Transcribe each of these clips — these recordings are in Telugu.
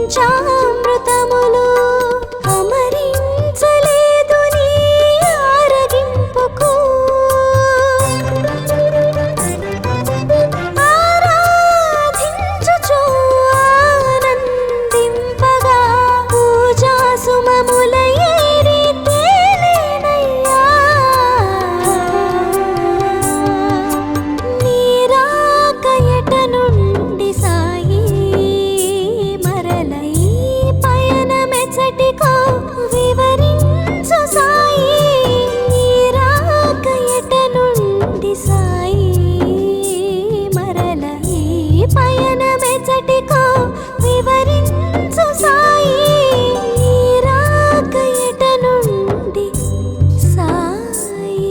పంచామృతములు అమరించలేదు నీ ఆరగింపుకు ఆరాధించుచు ఆనందింపగా పూజా సుమముల ఏరి తేలేనయ్యా నీ రాక ఎట నుండి సాయి మరలై పయనమెచ్చటికో వివరించు సాయి నీ రాక ఎట నుండి సాయి మరలై పయనమెచ్చటికో వివరించు సాయి నీ రాక ఎట నుండి సాయి.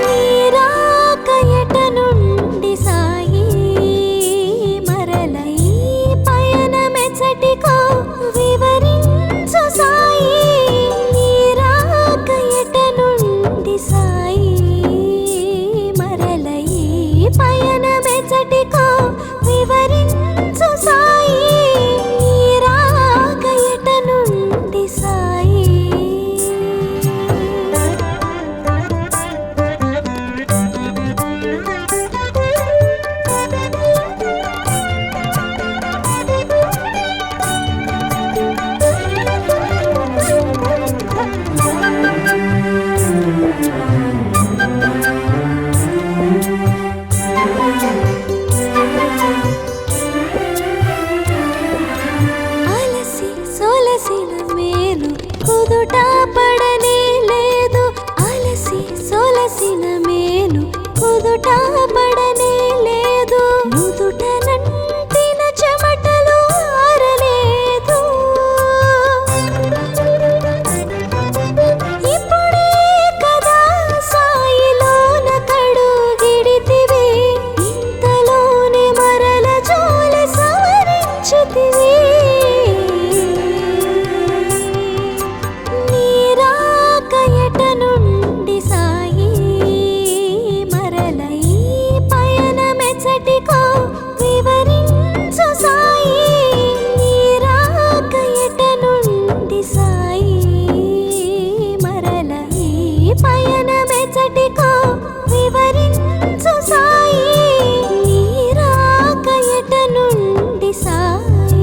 నీ రాక ఎట నుండి సాయి మరలై పయనమెచ్చటికో వివరించు సాయి నీ రాక ఎట నుండి సాయి మరలై పయనమెచ్చటికో వివరించు సాయి నీ రాక ఎట నుండి సాయి. అలసి సొలసిన మేలు కుదుట పడనే లేదు అలసి సొలసిన మేలు కుదుట పడనే లేదు నుదుట నంటిన చెమటలు ఆరలేదు ఇప్పుడే కదా సాయిలోన కడుగిడితివి ఇంతలోనే మరల జోలి సవరించితివి నీ రాక ఎట నుండి సాయి మరలై పయనమెచ్చటికో వివరించు సాయి నీ రాక ఎట నుండి సాయి మరలై పయనమెచ్చటికో వివరించు సాయి నీ రాక ఎట నుండి సాయి.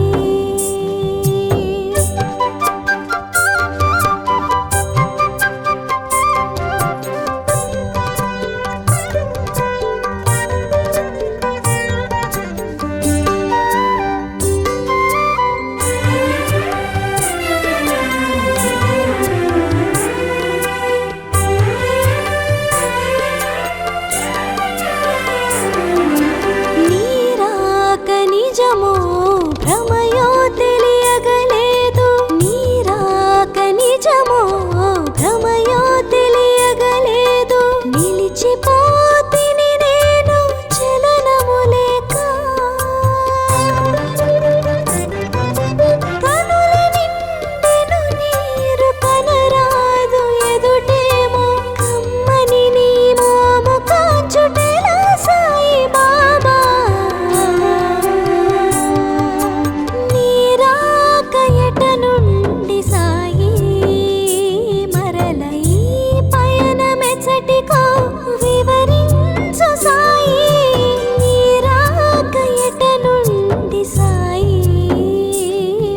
నీ రాక నిజమో భ్రమయో తెలియగలేదు నీ రాక నిజమో భ్రమయో తెలియగలేదు నిలిచిపోతిని నేను చలనము లేక కనుల నిండెను నీరు కనరాదు ఎదుటేమో కమ్మని నీ మోము కాచుటెలా సాయి బాబా నీ రాక ఎట నుండి సాయి మరలై పయనమెచ్చటికో వివరించు సాయి నీ రాక ఎట నుండి సాయి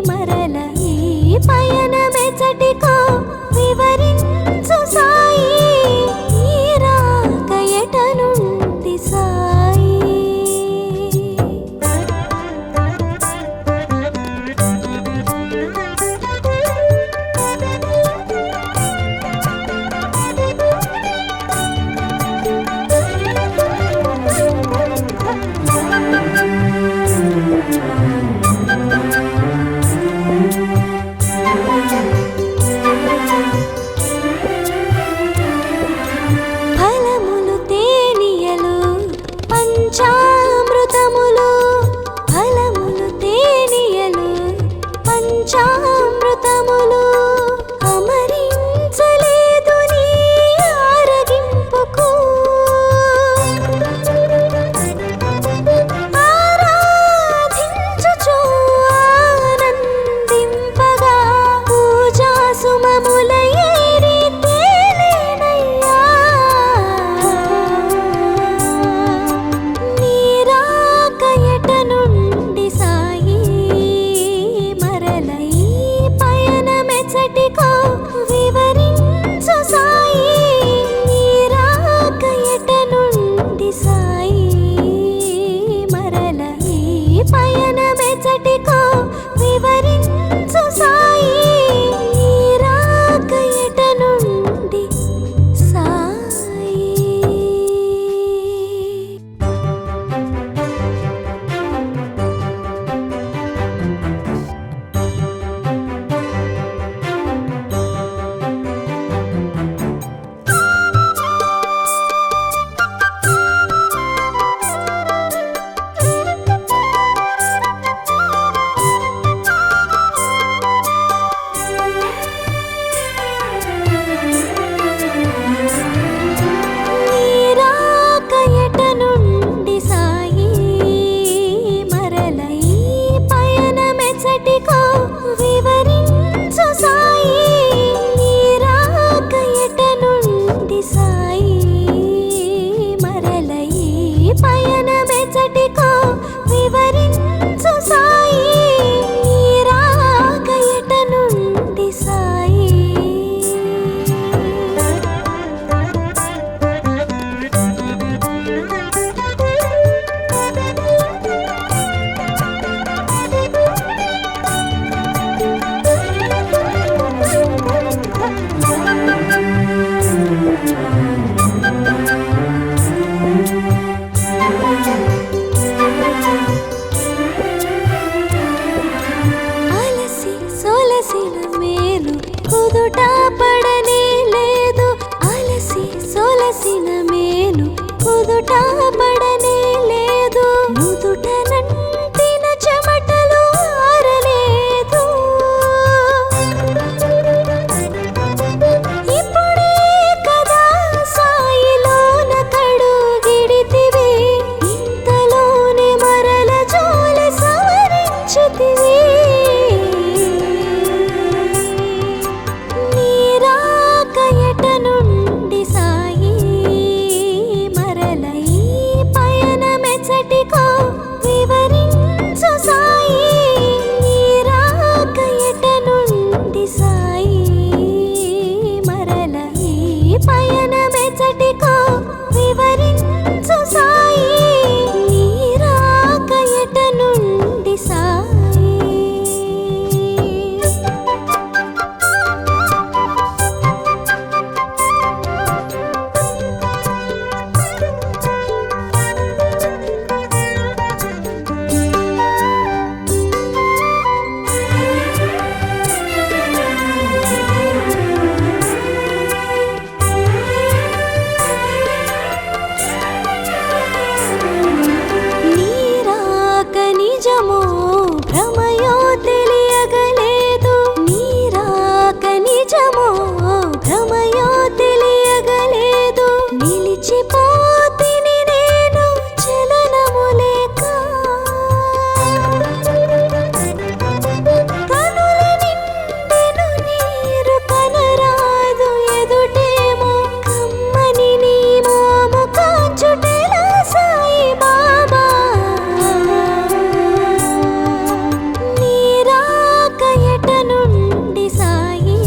మరలై పయనమెచ్చటికో వివరించు సాయి నీ రాక ఎట నుండి సాయి. Thank you. పంచామృతములు అమరించలేదు నీ ఆరగింపుకు ఆరాధించుచు ఆనందింపగా పూజా సుమముల ఏరి తేలేనయ్యా నీరాక ఎట నుండి సాయి మరల ఈ పయనమెచ్చటికో వివరించు సాయి నీరాక ఎట నుండి సాయి మరల ఈ పయనమెచ్చటికో వివరించు సాయి నీరాక ఎట నుండి సాయి. నీరాక ఎట నుండి సాయి మరల ఈ పయనమెచ్చటికో వివరించు సాయి నీరాక ఎట నుండి సాయి మరల ఈ పయనమెచ్చటికో వివరించు సాయి నీరాక ఎట నుండి సాయి. అలసి సొలసిన మేలు కుదుట పడనే లేదు అలసి సొలసిన మేలు కుదుట పడనే లేదు నుదుట నంటిన చెమటలు ఆరలేదు ఇప్పుడే కదా సాయిలోన కడుగిడితివి ఇంతలోనే మరల జోలి సవరించితివి నీరాక ఎట నుండి సాయి మరల ఈ పయనమెచ్చటికో వివరించు సాయి నీరాక ఎట నుండి సాయి మరల ఈ పయనమెచ్చటికో వివరించు సాయి నీరాక ఎట నుండి సాయి. నీరాక నిజమో భ్రమయో తెలియగలేదు నీరాక నిజమో భ్రమయో తెలియగలేదు నిలిచిపోతిని నేను చలనము లేక కనుల నిండెను నీరు కనరాదు ఎదుటేమో కమ్మని నీ మోము కాచుటెలా సాయి బాబా నీరాక ఎట నుండి సాయి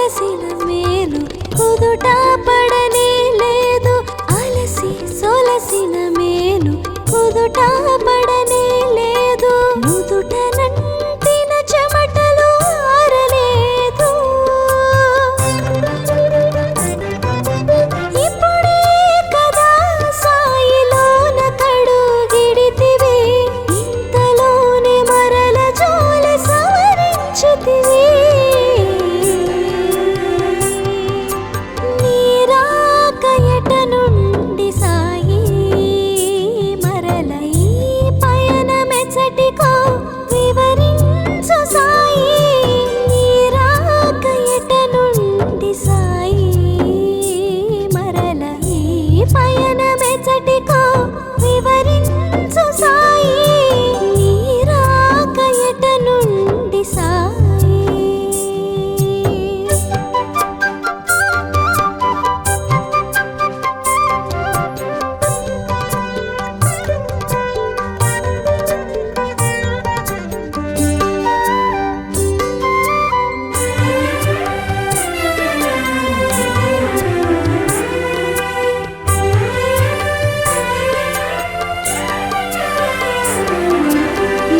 సొలసిన మేలు కుదుట పడనే లేదు. అలసి సొలసిన మేలు కుదుట పడనే లేదు. నుదుట నంటిన చెమటలు ఆరలేదు. ఇప్పుడే కదా సాయిలోన కడుగిడితివి, ఇంతలోనే మరల జోల సవరించితివి. నీరాక ఎట నుండి సాయి మరల ఈ పయనమెచ్చటికో వివరించు సాయి. నీరాక ఎట నుండి సాయి మరల ఈ పయనమెచ్చటికో వివరించు సాయి. నీరాక ఎట నుండి సాయి.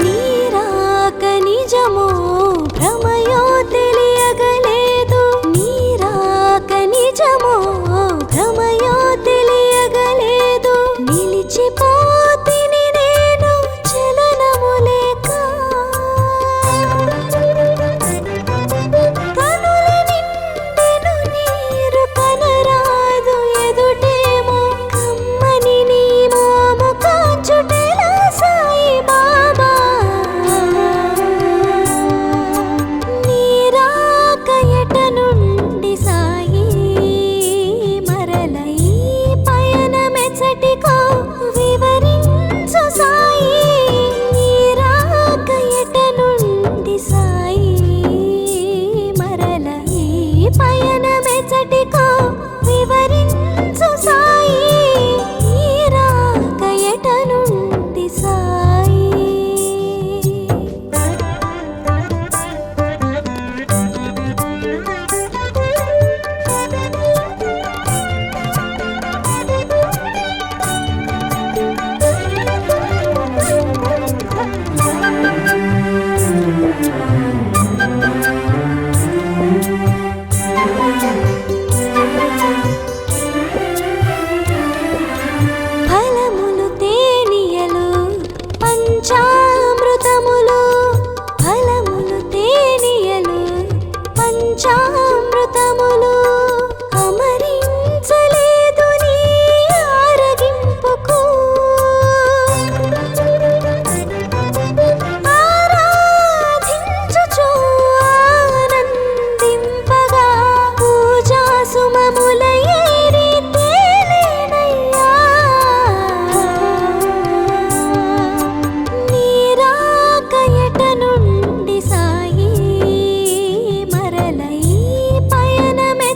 నీరాక నిజమో భ్రమయో తెలియగలేదు. నీరాక నిజమో భ్రమయో తెలియగలేదు. నిలిచిపోతిని నేను చలనము లేక. కనుల నిండెను నీరు కనరాదు ఎదుటేమో కమ్మని నీ మోము కాచుటెలా సాయి బాబా. నీరాక ఎట నుండి సాయి మరల ఈ పయనమెచ్చటికో వివరించు సాయి. నీరాక ఎట నుండి సాయి మరల ఈ పయనమెచ్చటికో వివరించు సాయి. నీరాక ఎట నుండి సాయి. ఫలములు తేనియలు పంచామృతములు. ఫలములు తేనియలు పంచామృతములు. అమరించలేదు నీ ఆరగింపుకు. ఆరాధించుచు ఆనందింపగా పూజా సుమముల ఏరి తేలేనయ్యా. నీరాక ఎట నుండి సాయి మరల ఈ పయనమె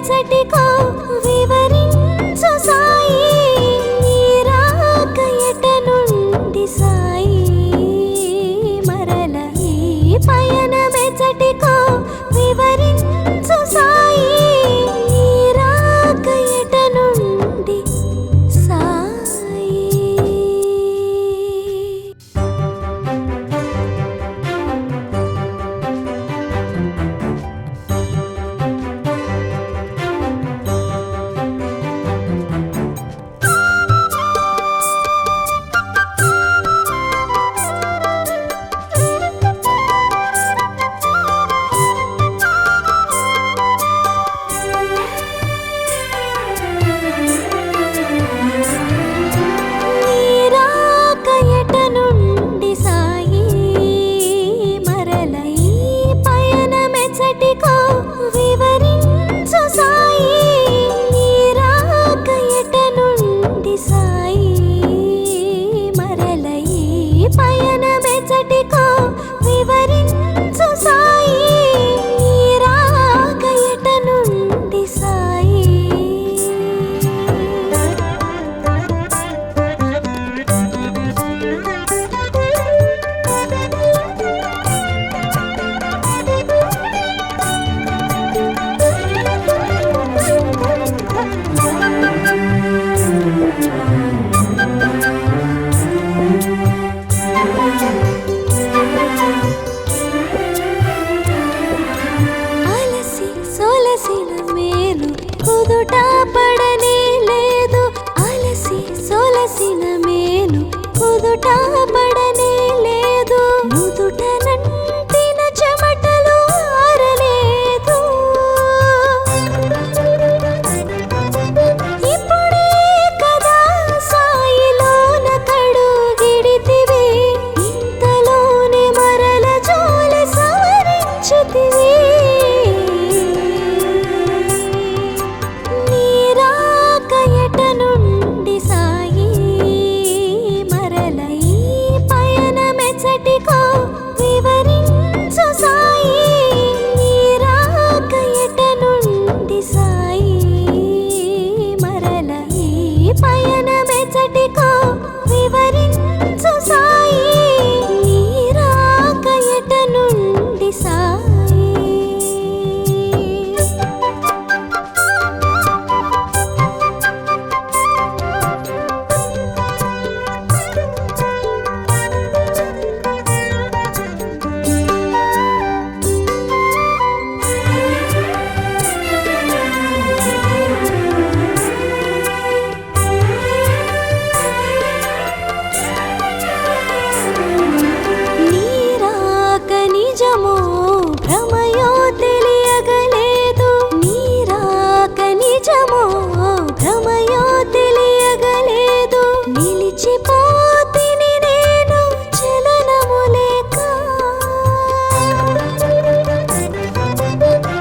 నిజమో భ్రమయో తెలియగలేదు. నిలిచిపోతిని నేను చలనము లేక.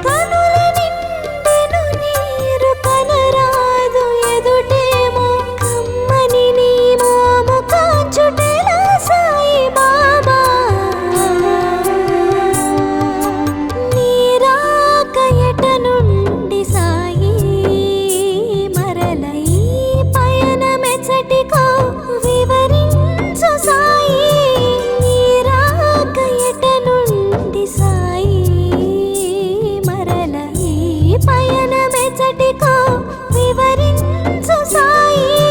కనుల నిండెను నీరు కనరాదు ఎదుటేమో కమ్మని నీ మోము కాచుటెలా సాయి బాబా. నీరాక ఎట నుండి సాయి మరల ఈ పయనమెచ్చటికో వివరించు సాయి. నీరాక ఎట నుండి సాయి మరల ఈ పయనమెచ్చటికో వివరించు సాయి.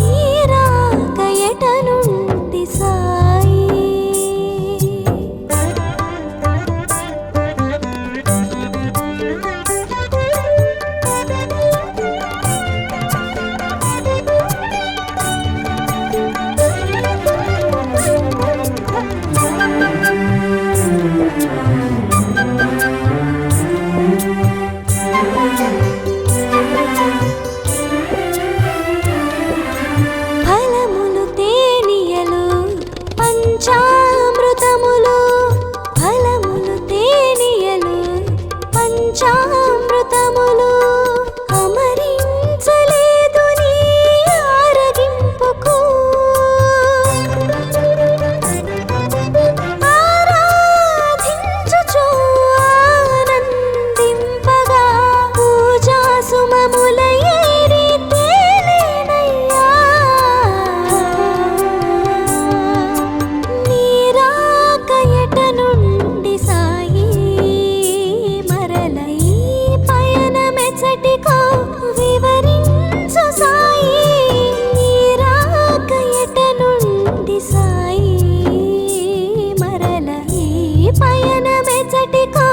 నీరాక ఎట నుండి సాయి. ఫలములు తేనియలు పంచామృతములు. ఫలములు తేనియలు పంచామృతములు. అమరించలేదు నీ ఆరగింపుకు. ఆరాధించుచు ఆనందింపగా పూజా సుమముల ఏరి తేలేనయ్యా. నీరాక ఎట నుండి సాయి మరల ఈ పయనమెచ్చటికో వివరించు సాయి. నీరాక ఎట నుండి సాయి మరల ఈ పయనమెచ్చటికో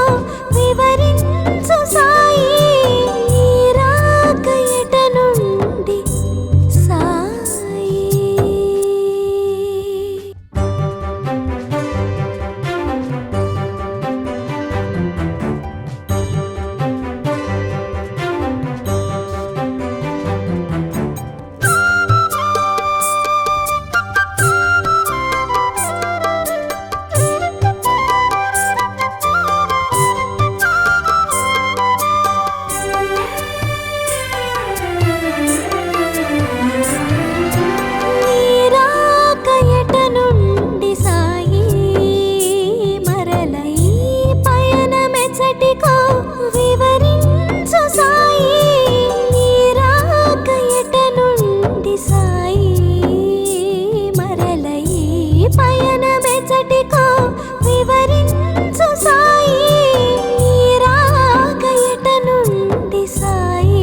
వివరించు సాయి. నీరాక ఎట నుండి సాయి. నీరాక ఎట నుండి సాయి మరల ఈ పయనమెచ్చటికో వివరించు సాయి. నీరాక ఎట నుండి సాయి మరల ఈ పయనమెచ్చటికో వివరించు సాయి. నీరాక ఎట నుండి సాయి.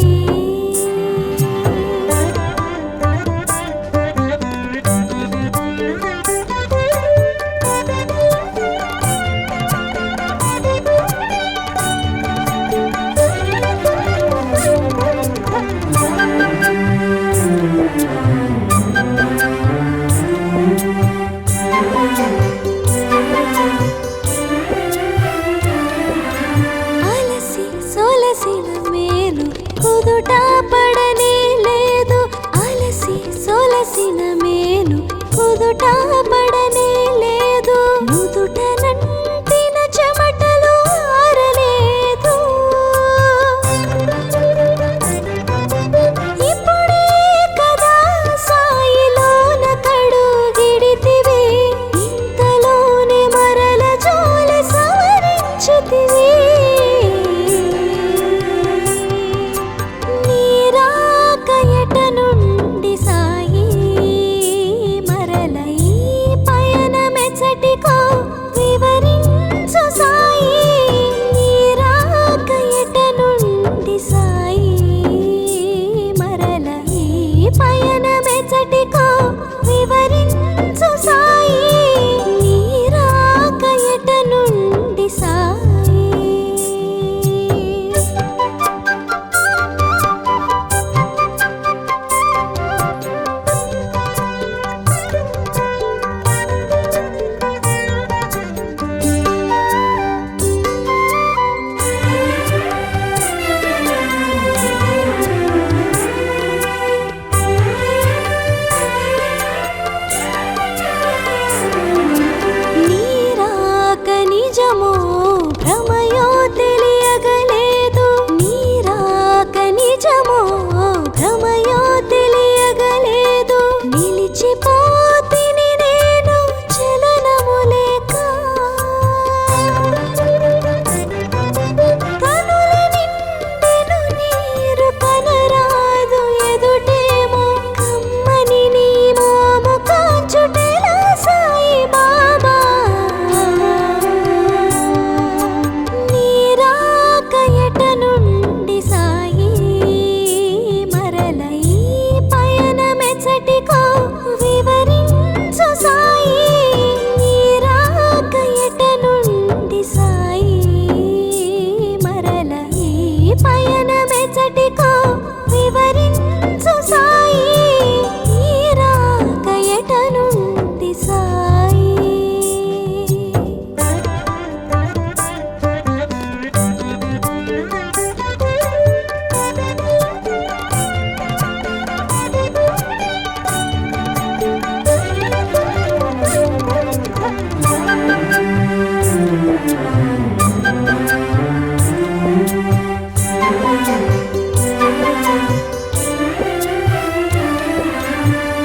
అలసి సొలసిన మేలు కుదుట పడనే లేదు. అలసి సొలసిన మేలు కుదుట పడనే లేదు. నుదుట నంటిన చెమటలు ఆరలేదు. ఇప్పుడే కదా సాయిలోన కడుగిడితివి. ఇంతలోనే మరల జోలి సవరించితివి. నీరాక ఎట నుండి సాయి మరల ఈ మెచ్చటికో వివరించు సాయి నీ రాక ఎట నుండి సాయి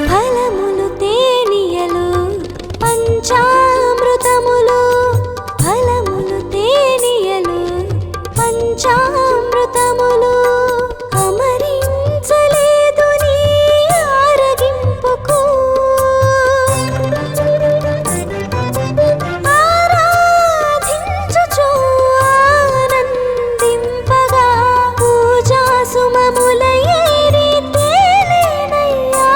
ఫలములు తేనియలు పంచామృతములు ఫలములు తేనియలు పంచామృతములు అమరించలేదు నీ ఆరగింపుకు ఆరాధించుచు ఆనందింపగా పూజా సుమముల ఏరి తేలేనయ్యా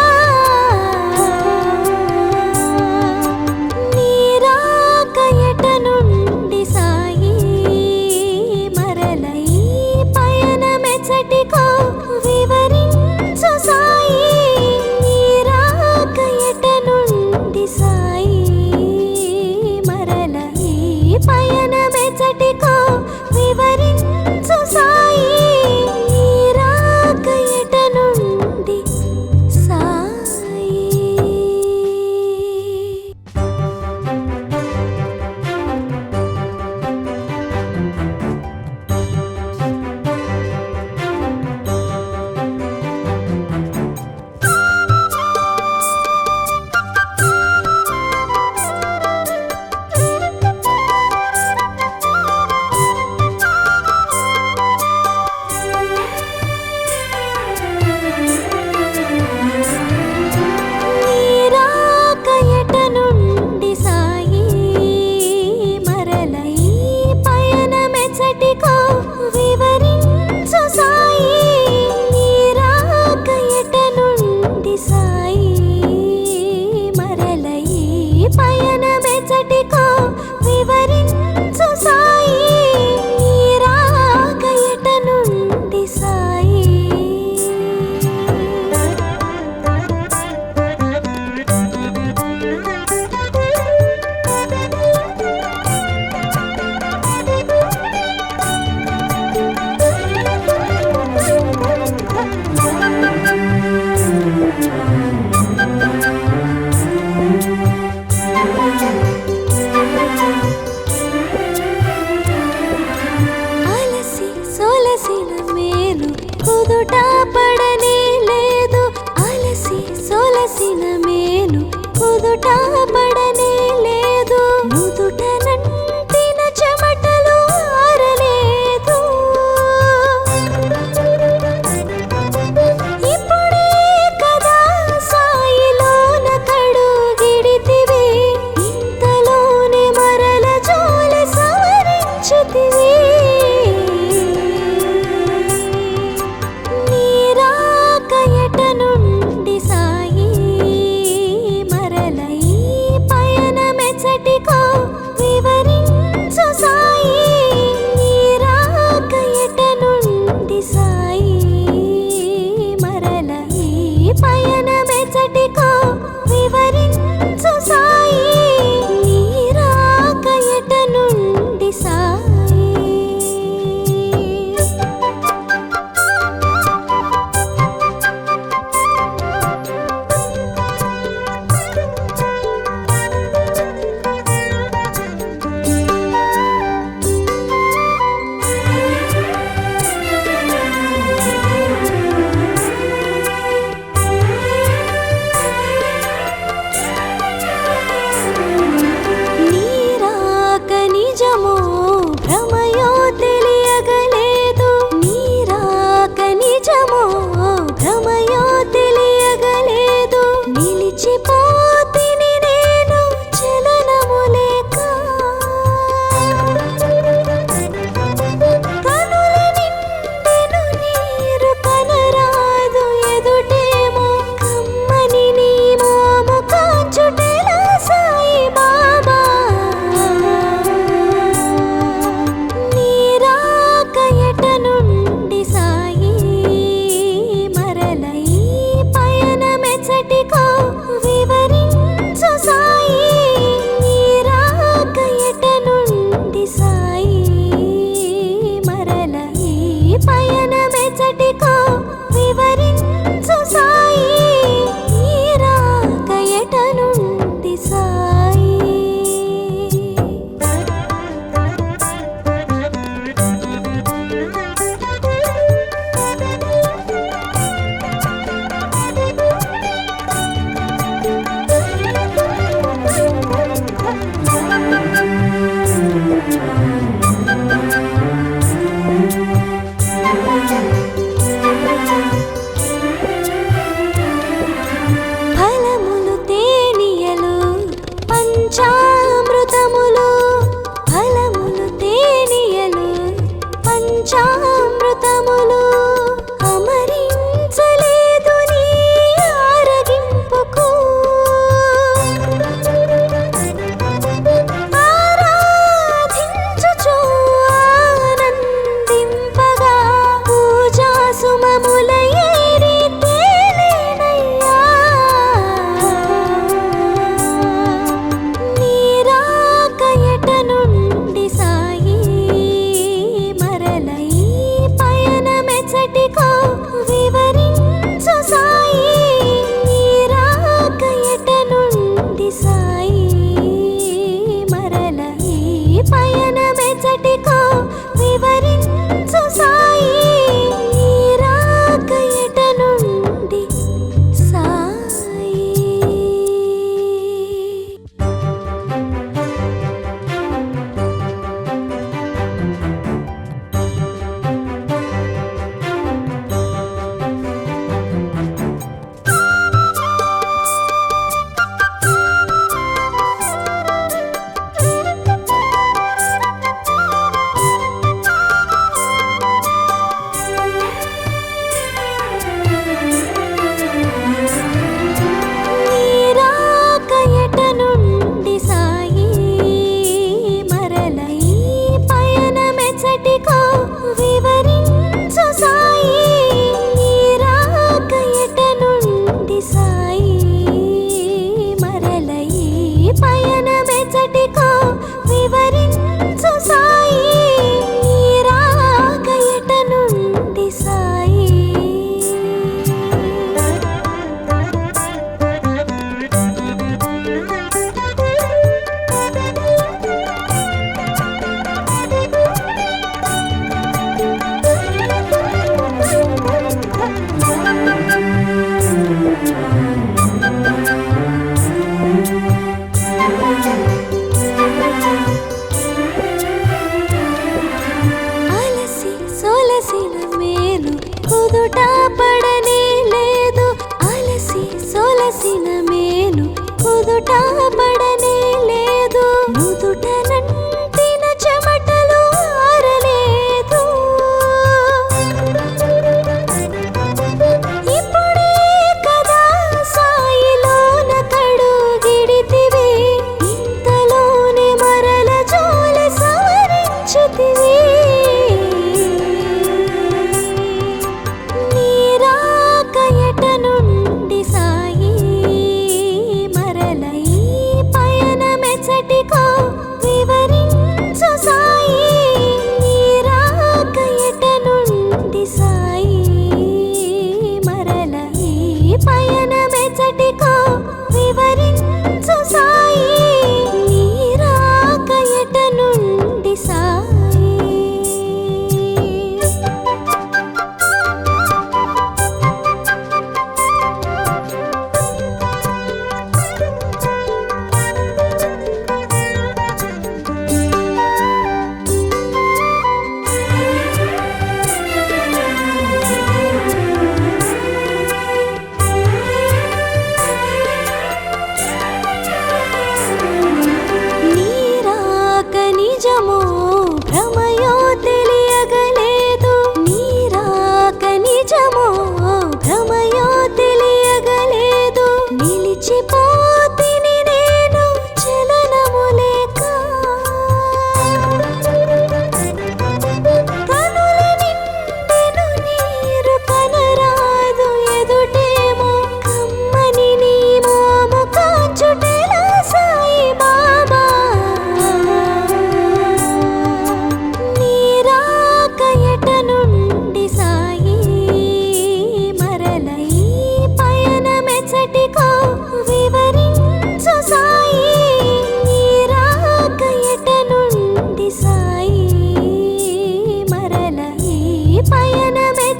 నీ రాక ఎట నుండి సాయి మరల ఈ పయనమెచ్చటికో వివరించు సాయి నీ రాక ఎట నుండి సాయి మరల ఈ పయనమెచ్చటికో వివరించు సాయి నీ రాక ఎట నుండి సాయి నీ రాక ఎట నుండి సాయి మరల ఈ పయనమెచ్చటికో వివరించు సాయి నీ రాక ఎట నుండి సాయి మరల ఈ పయనమెచ్చటికో వివరించు సాయి నీ రాక ఎట నుండి సాయి అలసి సొలసిన మేలు కుదుట పడనే లేదు అలసి సొలసిన మేలు కుదుట పడనే లేదు నుదుట నంటిన చెమటలు ఆరలేదు ఇప్పుడే కదా సాయిలోన కడుగిడితివి ఇంతలోనే మరల జోలి సవరించితివి నీ రాక ఎట నుండి సాయి మరల ఈ పయనమెచ్చటికో వివరించు సాయి నీ రాక ఎట నుండి సాయి మరల ఈ పయనమెచ్చటికో వివరించు సాయి నీ రాక ఎట నుండి సాయి నీ రాక నిజమో భ్రమయో తెలియగలేదు నీ రాక నిజమో భ్రమయో తెలియగలేదు నిలిచిపోతిని నేను చలనము లేక కనుల నిండెను నీరు కనరాదు ఎదుటేమో కమ్మని నీ మోము కాచుటెలా సాయి బాబా నీ రాక ఎట నుండి సాయి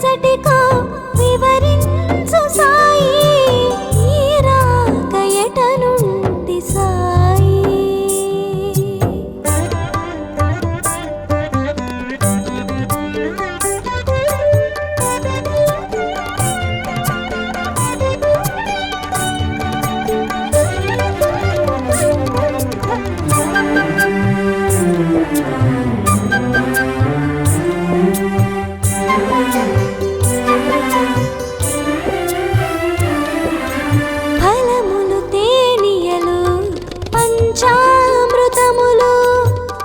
మెచ్చటికో వివరించు సాయి నీ రాక ఎట నుండి సాయి ఫలములు తేనియలు పంచామృతములు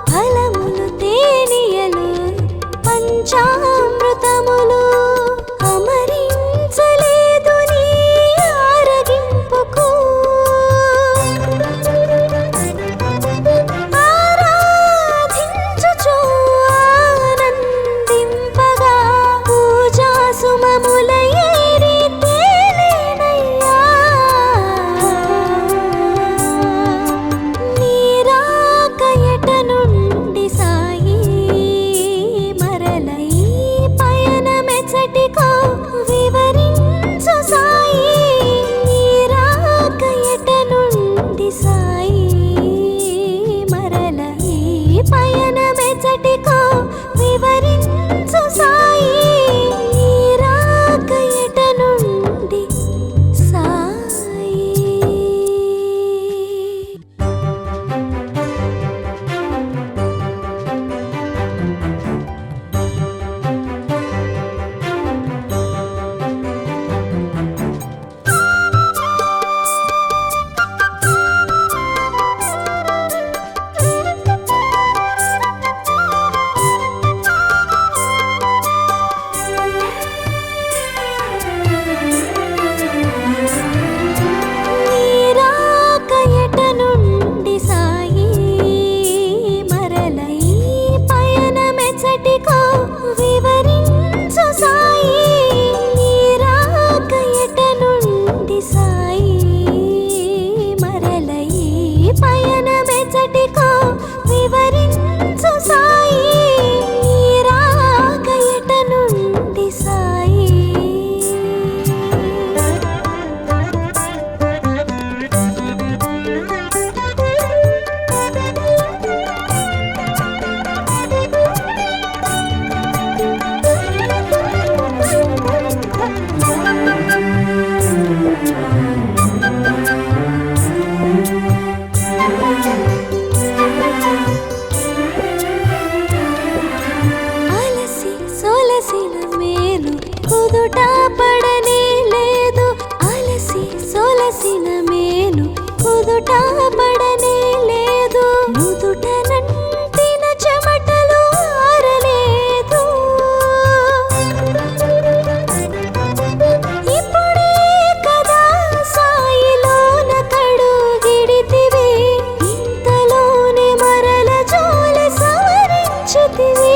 ఫలములు తేనియలు పంచామృతములు అమరించలేదు నీ ఆరగింపుకు ఆరాధించుచు ఆనందింపగా పూజా సుమముల ఏరి తేలేనయ్యా నీ రాక ఎట నుండి సాయి మరల ఈ పయనమెచ్చటికో వివరించు సాయి నీ రాక ఎట నుండి సాయి మరల ఈ పయనమెచ్చటికో వివరించు సాయి నీ రాక ఎట నుండి సాయి నీ రాక ఎట నుండి సాయి మరల ఈ పయనమెచ్చటికో వివరించు సాయి నీ రాక ఎట నుండి సాయి మరల ఈ పయనమెచ్చటికో వివరించు సాయి నీ రాక ఎట నుండి సాయి అలసి సొలసిన మేలు కుదుట పడనే లేదు అలసి సొలసిన మేలు కుదుట పడనే లేదు నుదుట నంటిన చెమటలు ఆరలేదు ఇప్పుడే కదా సాయిలోన కడుగిడితివి ఇంతలోనే మరల జోలి సవరించితివి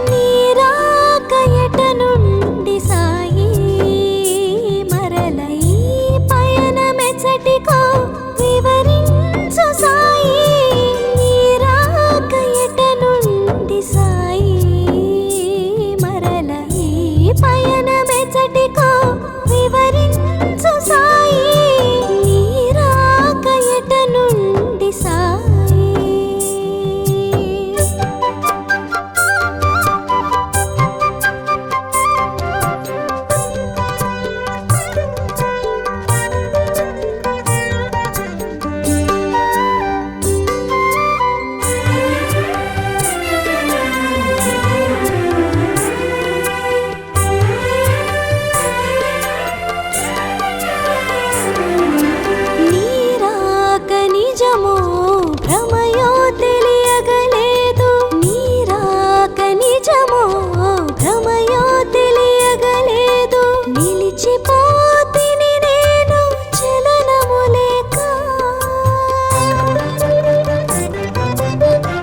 నీ రాక ఎట నుండి సాయి మరల ఈ పయనమెచ్చటికో వివరించు సాయి నీ రాక ఎట నుండి సాయి మరల ఈ పయనమెచ్చటికో వివరించు సాయి నీ రాక ఎట నుండి సాయి నీ రాక నిజమో భ్రమయో తెలియగలేదు నీ రాక నిజమో భ్రమయో తెలియగలేదు నిలిచిపోతిని నేను చలనము లేక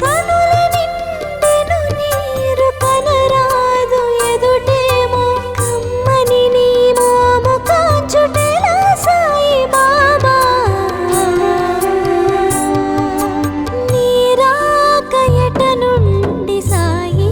కనుల నిండెను నీరు కనరాదు ఎదుటేమో కమ్మని నీ మోము కాచుటెలా సాయి బాబా నీ రాక ఎట నుండి సాయి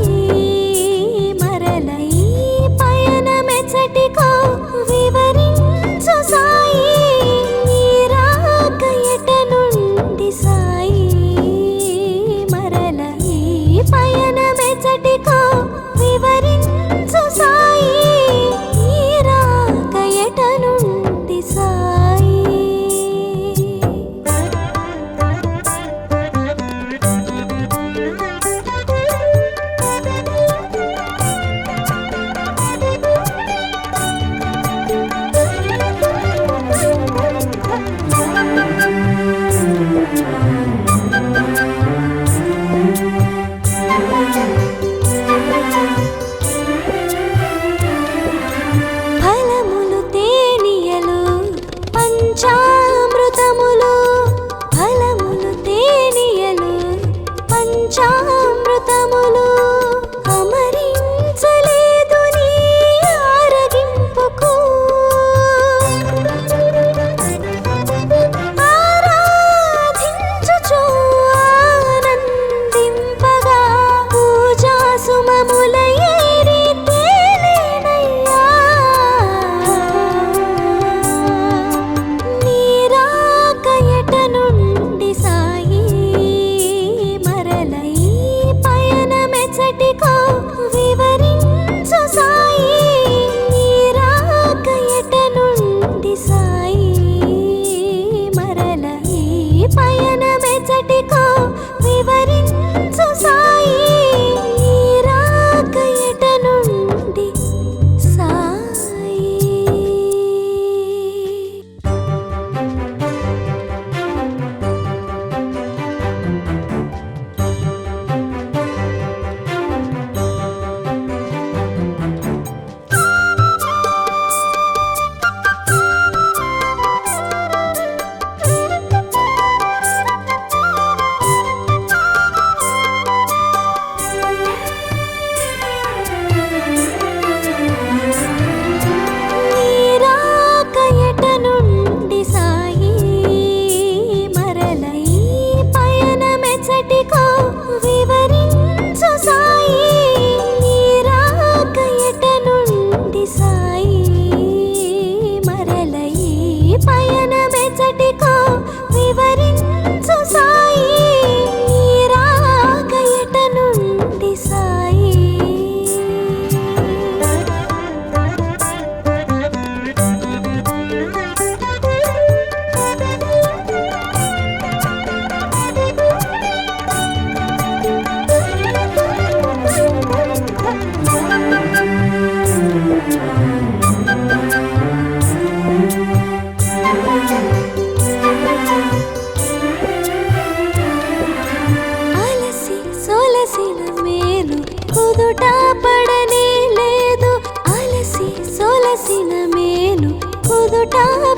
పూట